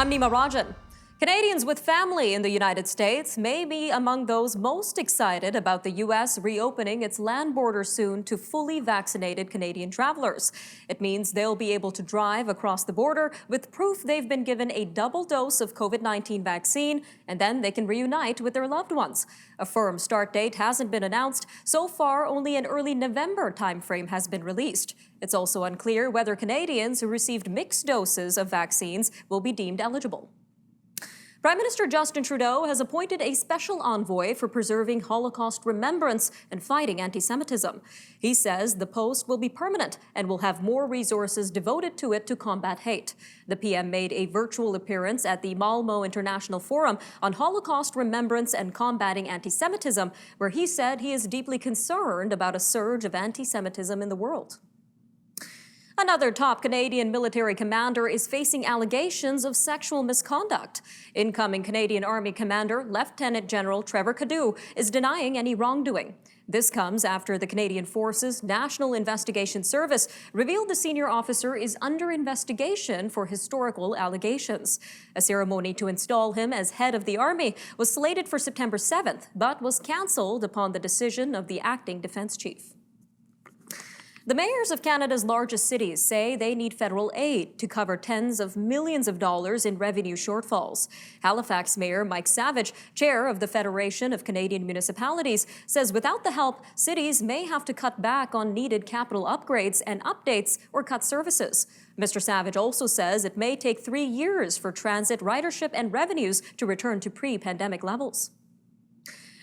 I'm Nima Rajan. Canadians with family in the United States may be among those most excited about the U.S. reopening its land border soon to fully vaccinated Canadian travelers. It means they'll be able to drive across the border with proof they've been given a double dose of COVID-19 vaccine, and then they can reunite with their loved ones. A firm start date hasn't been announced. So far, only an early November timeframe has been released. It's also unclear whether Canadians who received mixed doses of vaccines will be deemed eligible. Prime Minister Justin Trudeau has appointed a special envoy for preserving Holocaust remembrance and fighting anti-Semitism. He says the post will be permanent and will have more resources devoted to it to combat hate. The PM made a virtual appearance at the Malmo International Forum on Holocaust remembrance and combating anti-Semitism, where he said he is deeply concerned about a surge of anti-Semitism in the world. Another top Canadian military commander is facing allegations of sexual misconduct. Incoming Canadian Army Commander Lieutenant General Trevor Cadu is denying any wrongdoing. This comes after the Canadian Forces National Investigation Service revealed the senior officer is under investigation for historical allegations. A ceremony to install him as head of the Army was slated for September 7th, but was cancelled upon the decision of the acting defense chief. The mayors of Canada's largest cities say they need federal aid to cover tens of millions of dollars in revenue shortfalls. Halifax Mayor Mike Savage, chair of the Federation of Canadian Municipalities, says without the help, cities may have to cut back on needed capital upgrades and updates or cut services. Mr. Savage also says it may take 3 years for transit ridership and revenues to return to pre-pandemic levels.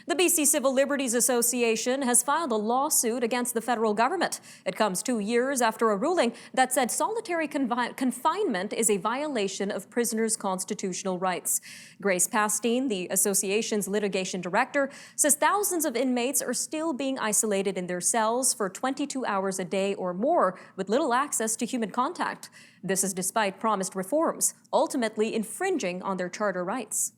The BC Civil Liberties Association has filed a lawsuit against the federal government. It comes 2 years after a ruling that said solitary confinement is a violation of prisoners' constitutional rights. Grace Pastine, the association's litigation director, says thousands of inmates are still being isolated in their cells for 22 hours a day or more with little access to human contact. This is despite promised reforms, ultimately infringing on their charter rights.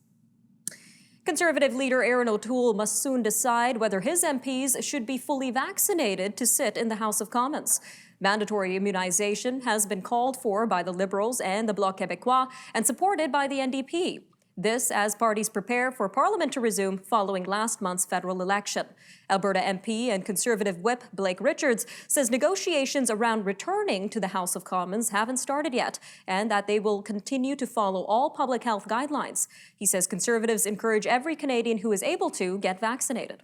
Conservative leader Aaron O'Toole must soon decide whether his MPs should be fully vaccinated to sit in the House of Commons. Mandatory immunization has been called for by the Liberals and the Bloc Québécois and supported by the NDP. This as parties prepare for Parliament to resume following last month's federal election. Alberta MP and Conservative Whip Blake Richards says negotiations around returning to the House of Commons haven't started yet and that they will continue to follow all public health guidelines. He says Conservatives encourage every Canadian who is able to get vaccinated.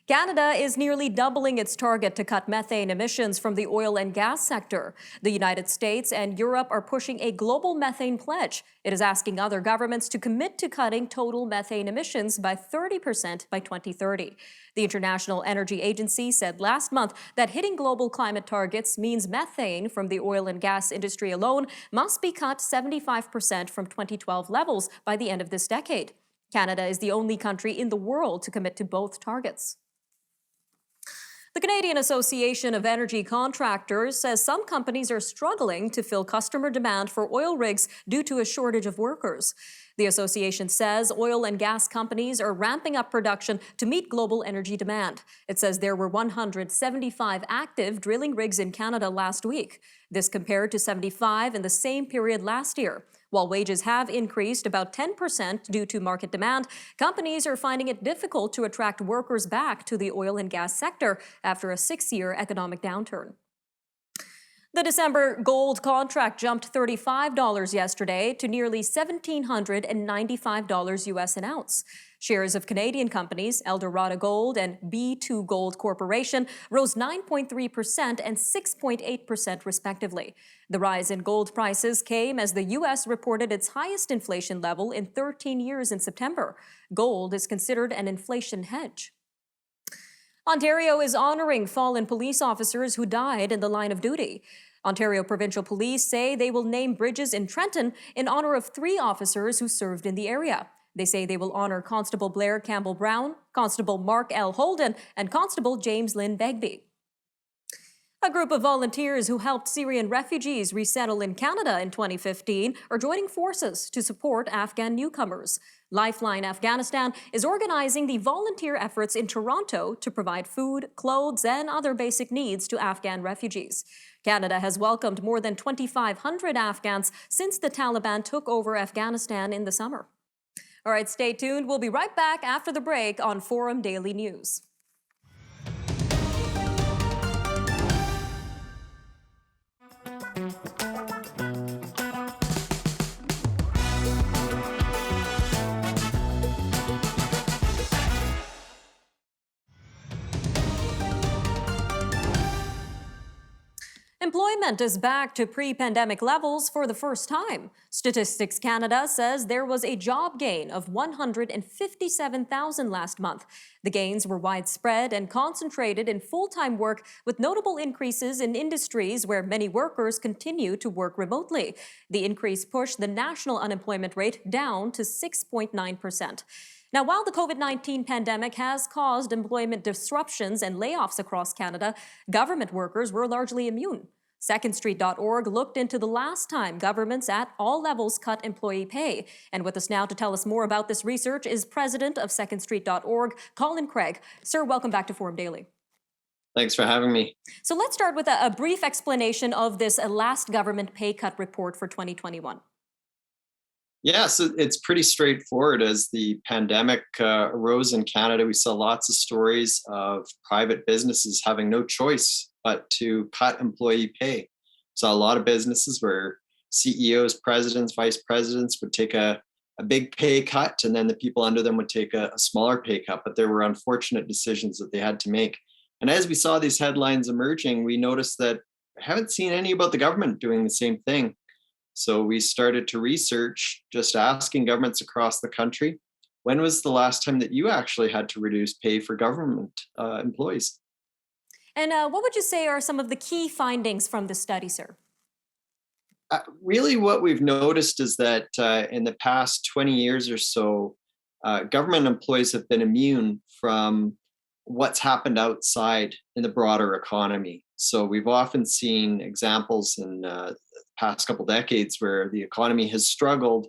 Canada is nearly doubling its target to cut methane emissions from the oil and gas sector. The United States and Europe are pushing a global methane pledge. It is asking other governments to commit to cutting total methane emissions by 30% by 2030. The International Energy Agency said last month that hitting global climate targets means methane from the oil and gas industry alone must be cut 75% from 2012 levels by the end of this decade. Canada is the only country in the world to commit to both targets. The Canadian Association of Energy Contractors says some companies are struggling to fill customer demand for oil rigs due to a shortage of workers. The association says oil and gas companies are ramping up production to meet global energy demand. It says there were 175 active drilling rigs in Canada last week. This compared to 75 in the same period last year. While wages have increased about 10% due to market demand, companies are finding it difficult to attract workers back to the oil and gas sector after a 6-year economic downturn. The December gold contract jumped $35 yesterday to nearly $1,795 US an ounce. Shares of Canadian companies, Eldorado Gold and B2 Gold Corporation, rose 9.3% and 6.8% respectively. The rise in gold prices came as the U.S. reported its highest inflation level in 13 years in September. Gold is considered an inflation hedge. Ontario is honoring fallen police officers who died in the line of duty. Ontario Provincial Police say they will name bridges in Trenton in honor of 3 officers who served in the area. They say they will honor Constable Blair Campbell Brown, Constable Mark L. Holden, and Constable James Lynn Begbie. A group of volunteers who helped Syrian refugees resettle in Canada in 2015 are joining forces to support Afghan newcomers. Lifeline Afghanistan is organizing the volunteer efforts in Toronto to provide food, clothes, and other basic needs to Afghan refugees. Canada has welcomed more than 2,500 Afghans since the Taliban took over Afghanistan in the summer. All right, stay tuned. We'll be right back after the break on Forum Daily News. Employment is back to pre-pandemic levels for the first time. Statistics Canada says there was a job gain of 157,000 last month. The gains were widespread and concentrated in full-time work, with notable increases in industries where many workers continue to work remotely. The increase pushed the national unemployment rate down to 6.9%. Now, while the COVID-19 pandemic has caused employment disruptions and layoffs across Canada, government workers were largely immune. SecondStreet.org looked into the last time governments at all levels cut employee pay. And with us now to tell us more about this research is President of SecondStreet.org, Colin Craig. Sir, welcome back to Forum Daily. Thanks for having me. So let's start with a brief explanation of this last government pay cut report for 2021. Yeah, so it's pretty straightforward. As the pandemic arose in Canada, we saw lots of stories of private businesses having no choice but to cut employee pay. Saw a lot of businesses where CEOs, presidents, vice presidents would take a big pay cut, and then the people under them would take a smaller pay cut. But there were unfortunate decisions that they had to make. And as we saw these headlines emerging, we noticed that I haven't seen any about the government doing the same thing. So we started to research, just asking governments across the country, when was the last time that you actually had to reduce pay for government employees? And what would you say are some of the key findings from the study, sir? Really, what we've noticed is that in the past 20 years or so, government employees have been immune from what's happened outside in the broader economy. So we've often seen examples in the past couple decades where the economy has struggled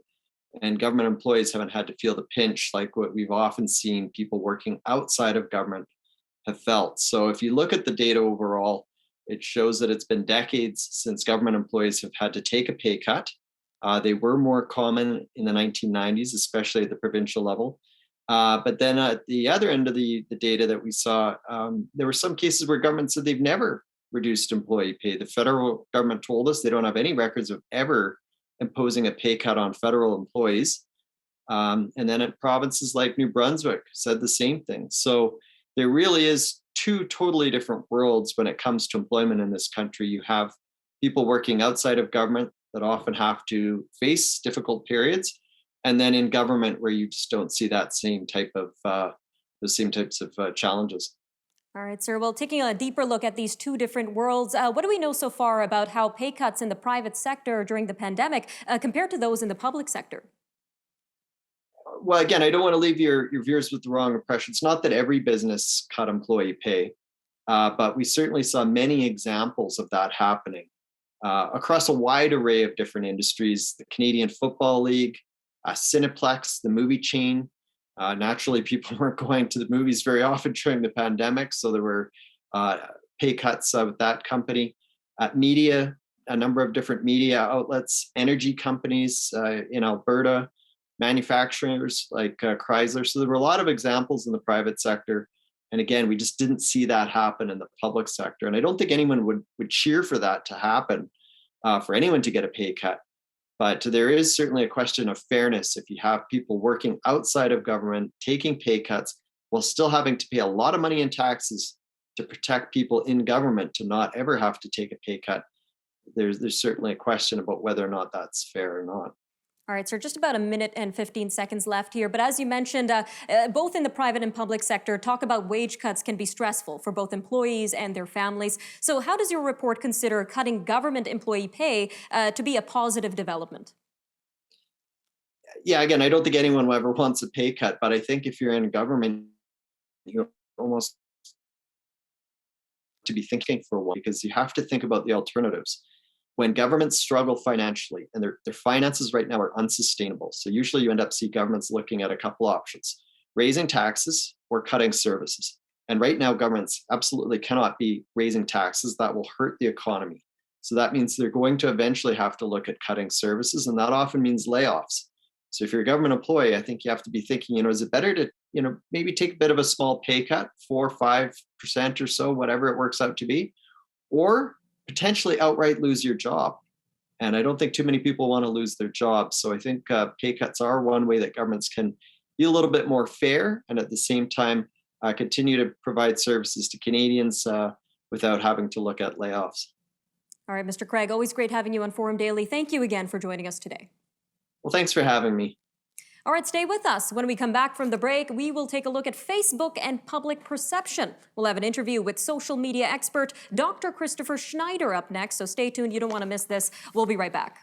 and government employees haven't had to feel the pinch like what we've often seen people working outside of government have felt. So if you look at the data overall, it shows that it's been decades since government employees have had to take a pay cut. They were more common in the 1990s, especially at the provincial level. But then at the other end of the data that we saw, there were some cases where government said they've never reduced employee pay. The federal government told us they don't have any records of ever imposing a pay cut on federal employees. And then at provinces like New Brunswick said the same thing. So there really is two totally different worlds when it comes to employment in this country. You have people working outside of government that often have to face difficult periods, and then in government where you just don't see that same type of the same types of challenges. All right, sir. Well, taking a deeper look at these two different worlds, what do we know so far about how pay cuts in the private sector during the pandemic compared to those in the public sector? Well, again, I don't want to leave your viewers with the wrong impression. It's not that every business cut employee pay, but we certainly saw many examples of that happening across a wide array of different industries. The Canadian Football League, Cineplex, the movie chain. Naturally, people weren't going to the movies very often during the pandemic, so there were pay cuts with that company. Media, a number of different media outlets, energy companies in Alberta, manufacturers like Chrysler. So there were a lot of examples in the private sector. And again, we just didn't see that happen in the public sector. And I don't think anyone would cheer for that to happen, for anyone to get a pay cut. But there is certainly a question of fairness if you have people working outside of government, taking pay cuts, while still having to pay a lot of money in taxes to protect people in government to not ever have to take a pay cut. There's certainly a question about whether or not that's fair or not. All right, sir, just about a minute and 15 seconds left here. But as you mentioned, both in the private and public sector, talk about wage cuts can be stressful for both employees and their families. So how does your report consider cutting government employee pay to be a positive development? Yeah, again, I don't think anyone ever wants a pay cut, but I think if you're in government, you almost to be thinking for a while, because you have to think about the alternatives. When governments struggle financially and their finances right now are unsustainable. So usually you end up seeing governments looking at a couple options, raising taxes or cutting services. And right now governments absolutely cannot be raising taxes. That will hurt the economy. So that means they're going to eventually have to look at cutting services, and that often means layoffs. So if you're a government employee, I think you have to be thinking, is it better to, maybe take a bit of a small pay cut, 4 or 5% or so, whatever it works out to be, or potentially outright lose your job. And I don't think too many people want to lose their jobs. So I think pay cuts are one way that governments can be a little bit more fair and at the same time continue to provide services to Canadians without having to look at layoffs. All right, Mr. Craig, always great having you on Forum Daily. Thank you again for joining us today. Well, thanks for having me. All right, stay with us. When we come back from the break, we will take a look at Facebook and public perception. We'll have an interview with social media expert Dr. Christopher Schneider up next, so stay tuned. You don't want to miss this. We'll be right back.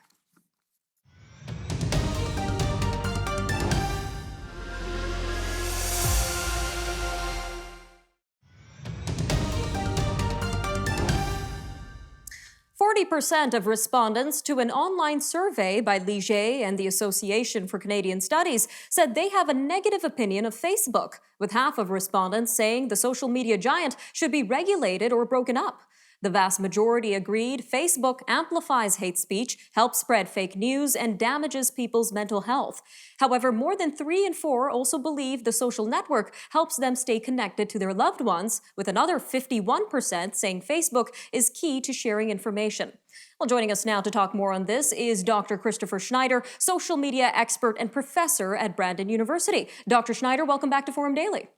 % of respondents to an online survey by Leger and the Association for Canadian Studies said they have a negative opinion of Facebook, with half of respondents saying the social media giant should be regulated or broken up. The vast majority agreed Facebook amplifies hate speech, helps spread fake news, and damages people's mental health. However, more than 3 in 4 also believe the social network helps them stay connected to their loved ones, with another 51% saying Facebook is key to sharing information. Well, joining us now to talk more on this is Dr. Christopher Schneider, social media expert and professor at Brandon University. Dr. Schneider, welcome back to Forum Daily.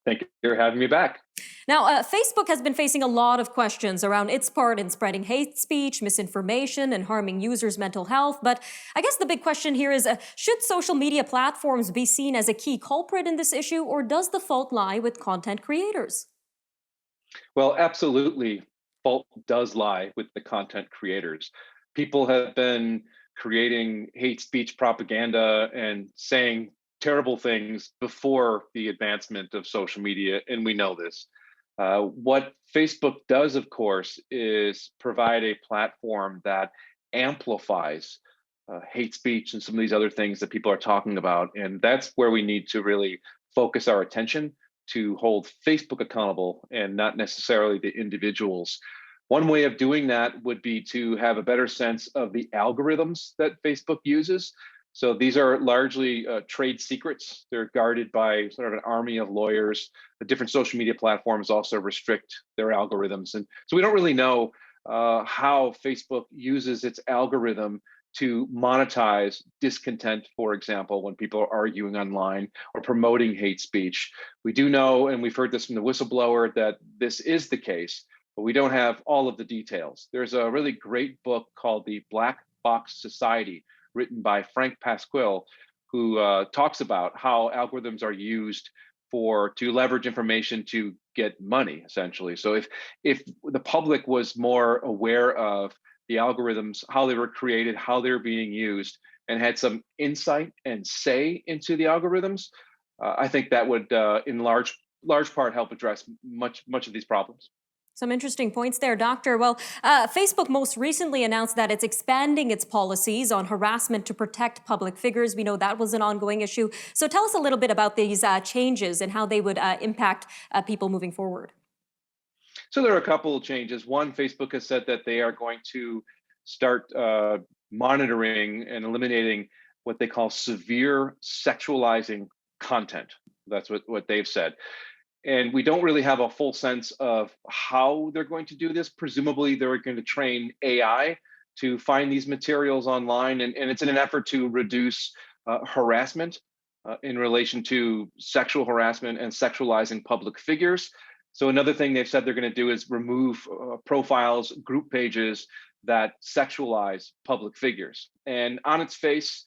Thank you for having me back. Now, Facebook has been facing a lot of questions around its part in spreading hate speech, misinformation, and harming users' mental health. But I guess the big question here is, should social media platforms be seen as a key culprit in this issue, or does the fault lie with content creators? Well, absolutely, fault does lie with the content creators. People have been creating hate speech propaganda and saying terrible things before the advancement of social media, and we know this. What Facebook does, of course, is provide a platform that amplifies hate speech and some of these other things that people are talking about, and that's where we need to really focus our attention to hold Facebook accountable and not necessarily the individuals. One way of doing that would be to have a better sense of the algorithms that Facebook uses. So these are largely trade secrets. They're guarded by sort of an army of lawyers. The different social media platforms also restrict their algorithms. And so we don't really know how Facebook uses its algorithm to monetize discontent, for example, when people are arguing online or promoting hate speech. We do know, and we've heard this from the whistleblower, that this is the case, but we don't have all of the details. There's a really great book called The Black Box Society, written by Frank Pasquale, who talks about how algorithms are used to leverage information to get money, essentially. So if the public was more aware of the algorithms, how they were created, how they're being used, and had some insight and say into the algorithms, I think that would, in large part, help address much of these problems. Some interesting points there, Doctor. Well, Facebook most recently announced that it's expanding its policies on harassment to protect public figures. We know that was an ongoing issue. So tell us a little bit about these changes and how they would impact people moving forward. So there are a couple of changes. One, Facebook has said that they are going to start monitoring and eliminating what they call severe sexualizing content. That's what they've said. And we don't really have a full sense of how they're going to do this. Presumably, they're going to train AI to find these materials online. And it's in an effort to reduce harassment in relation to sexual harassment and sexualizing public figures. So another thing they've said they're going to do is remove profiles, group pages that sexualize public figures. And on its face,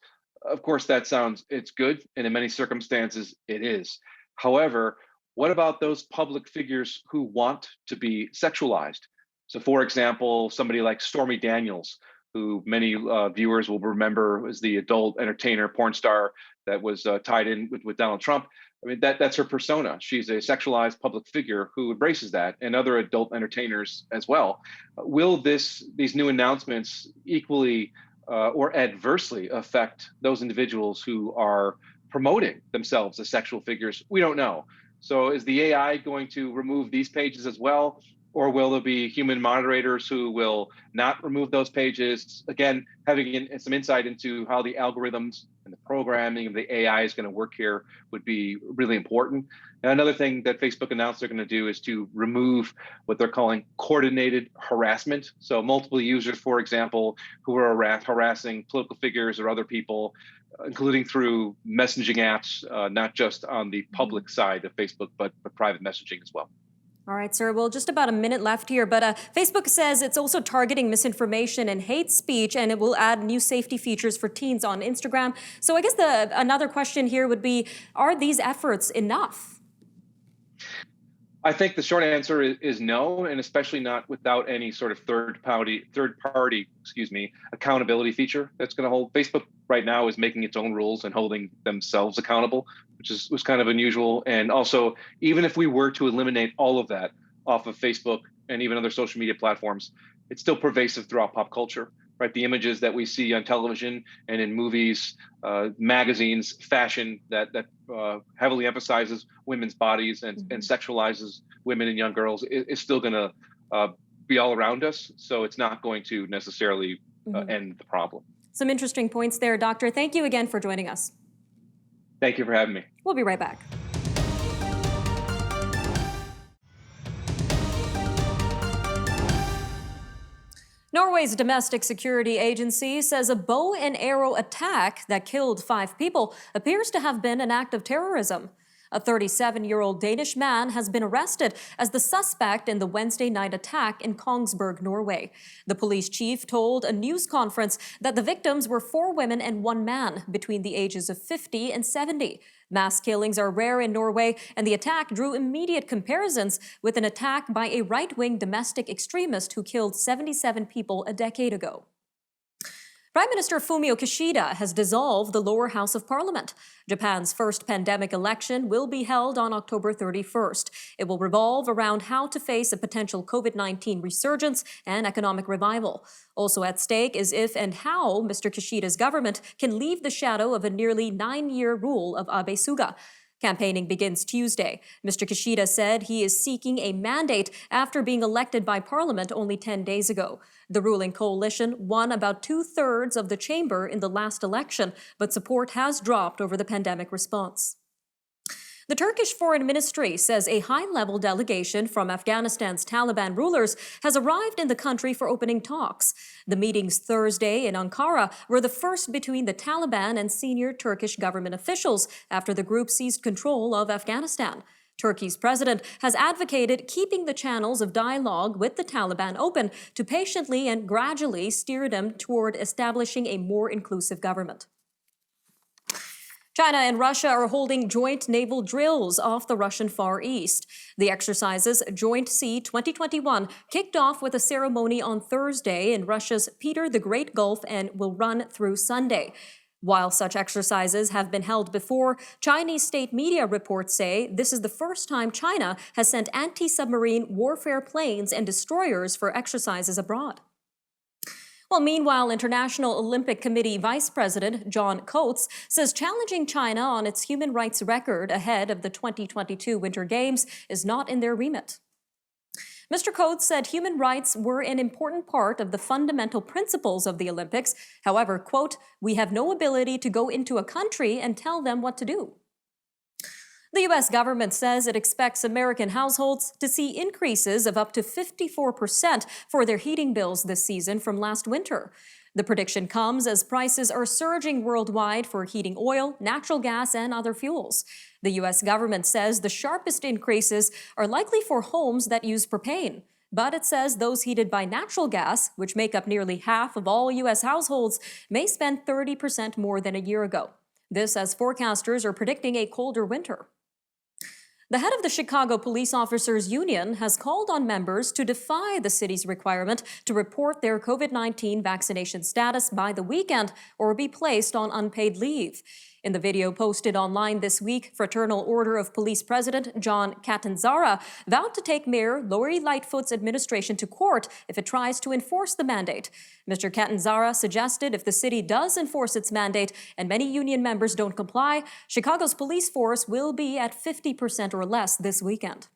of course, it's good. And in many circumstances, it is. However, what about those public figures who want to be sexualized? So for example, somebody like Stormy Daniels, who many viewers will remember as the adult entertainer, porn star that was tied in with Donald Trump. I mean, that's her persona. She's a sexualized public figure who embraces that, and other adult entertainers as well. Will these new announcements equally or adversely affect those individuals who are promoting themselves as sexual figures? We don't know. So is the AI going to remove these pages as well? Or will there be human moderators who will not remove those pages? Again, having some insight into how the algorithms and the programming of the AI is going to work here would be really important. And another thing that Facebook announced they're going to do is to remove what they're calling coordinated harassment. So multiple users, for example, who are harassing political figures or other people, including through messaging apps, not just on the public side of Facebook, but private messaging as well. All right, sir. Well, just about a minute left here, but Facebook says it's also targeting misinformation and hate speech, and it will add new safety features for teens on Instagram. So I guess another question here would be, are these efforts enough? I think the short answer is no, and especially not without any sort of third party, accountability feature that's going to hold. Facebook right now is making its own rules and holding themselves accountable, which was kind of unusual. And also, even if we were to eliminate all of that off of Facebook and even other social media platforms, it's still pervasive throughout pop culture. Right, the images that we see on television and in movies, magazines, fashion that heavily emphasizes women's bodies and sexualizes women and young girls is still going to be all around us. So it's not going to necessarily end the problem. Some interesting points there, Doctor. Thank you again for joining us. Thank you for having me. We'll be right back. Norway's domestic security agency says a bow and arrow attack that killed 5 people appears to have been an act of terrorism. A 37-year-old Danish man has been arrested as the suspect in the Wednesday night attack in Kongsberg, Norway. The police chief told a news conference that the victims were 4 women and 1 man between the ages of 50 and 70. Mass killings are rare in Norway, and the attack drew immediate comparisons with an attack by a right-wing domestic extremist who killed 77 people a decade ago. Prime Minister Fumio Kishida has dissolved the lower house of parliament. Japan's first pandemic election will be held on October 31st. It will revolve around how to face a potential COVID-19 resurgence and economic revival. Also at stake is if and how Mr. Kishida's government can leave the shadow of a nearly 9-year rule of Abe Suga. Campaigning begins Tuesday. Mr. Kishida said he is seeking a mandate after being elected by Parliament only 10 days ago. The ruling coalition won about 2/3 of the chamber in the last election, but support has dropped over the pandemic response. The Turkish Foreign Ministry says a high-level delegation from Afghanistan's Taliban rulers has arrived in the country for opening talks. The meetings Thursday in Ankara were the first between the Taliban and senior Turkish government officials after the group seized control of Afghanistan. Turkey's president has advocated keeping the channels of dialogue with the Taliban open to patiently and gradually steer them toward establishing a more inclusive government. China and Russia are holding joint naval drills off the Russian Far East. The exercises, Joint Sea 2021, kicked off with a ceremony on Thursday in Russia's Peter the Great Gulf and will run through Sunday. While such exercises have been held before, Chinese state media reports say this is the first time China has sent anti-submarine warfare planes and destroyers for exercises abroad. Well, meanwhile, International Olympic Committee Vice President John Coates says challenging China on its human rights record ahead of the 2022 Winter Games is not in their remit. Mr. Coates said human rights were an important part of the fundamental principles of the Olympics. However, quote, "We have no ability to go into a country and tell them what to do." The U.S. government says it expects American households to see increases of up to 54% for their heating bills this season from last winter. The prediction comes as prices are surging worldwide for heating oil, natural gas, and other fuels. The U.S. government says the sharpest increases are likely for homes that use propane. But it says those heated by natural gas, which make up nearly half of all U.S. households, may spend 30% more than a year ago. This as forecasters are predicting a colder winter. The head of the Chicago Police Officers Union has called on members to defy the city's requirement to report their COVID-19 vaccination status by the weekend or be placed on unpaid leave. In the video posted online this week, Fraternal Order of Police President John Catanzara vowed to take Mayor Lori Lightfoot's administration to court if it tries to enforce the mandate. Mr. Catanzara suggested if the city does enforce its mandate and many union members don't comply, Chicago's police force will be at 50% or less this weekend.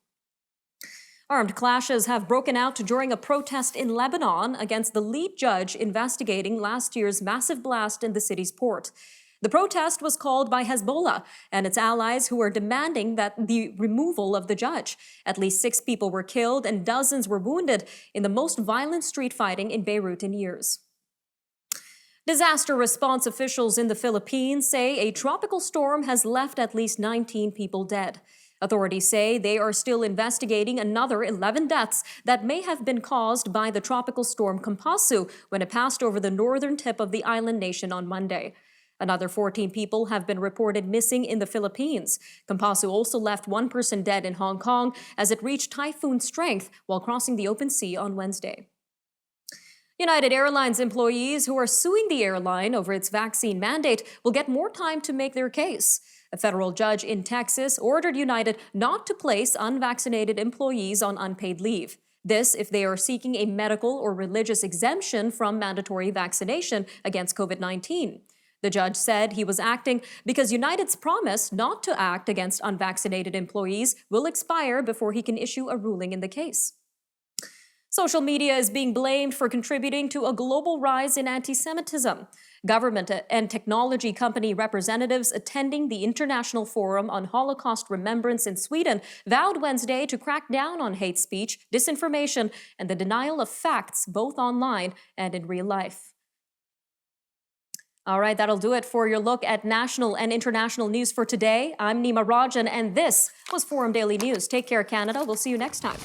Armed clashes have broken out during a protest in Lebanon against the lead judge investigating last year's massive blast in the city's port. The protest was called by Hezbollah and its allies who are demanding that the removal of the judge. At least 6 people were killed and dozens were wounded in the most violent street fighting in Beirut in years. Disaster response officials in the Philippines say a tropical storm has left at least 19 people dead. Authorities say they are still investigating another 11 deaths that may have been caused by the tropical storm Kompasu when it passed over the northern tip of the island nation on Monday. Another 14 people have been reported missing in the Philippines. Kompasu also left 1 person dead in Hong Kong as it reached typhoon strength while crossing the open sea on Wednesday. United Airlines employees who are suing the airline over its vaccine mandate will get more time to make their case. A federal judge in Texas ordered United not to place unvaccinated employees on unpaid leave. This if they are seeking a medical or religious exemption from mandatory vaccination against COVID-19. The judge said he was acting because United's promise not to act against unvaccinated employees will expire before he can issue a ruling in the case. Social media is being blamed for contributing to a global rise in anti-Semitism. Government and technology company representatives attending the International Forum on Holocaust Remembrance in Sweden vowed Wednesday to crack down on hate speech, disinformation, and the denial of facts both online and in real life. All right, that'll do it for your look at national and international news for today. I'm Nima Rajan, and this was Forum Daily News. Take care, Canada. We'll see you next time.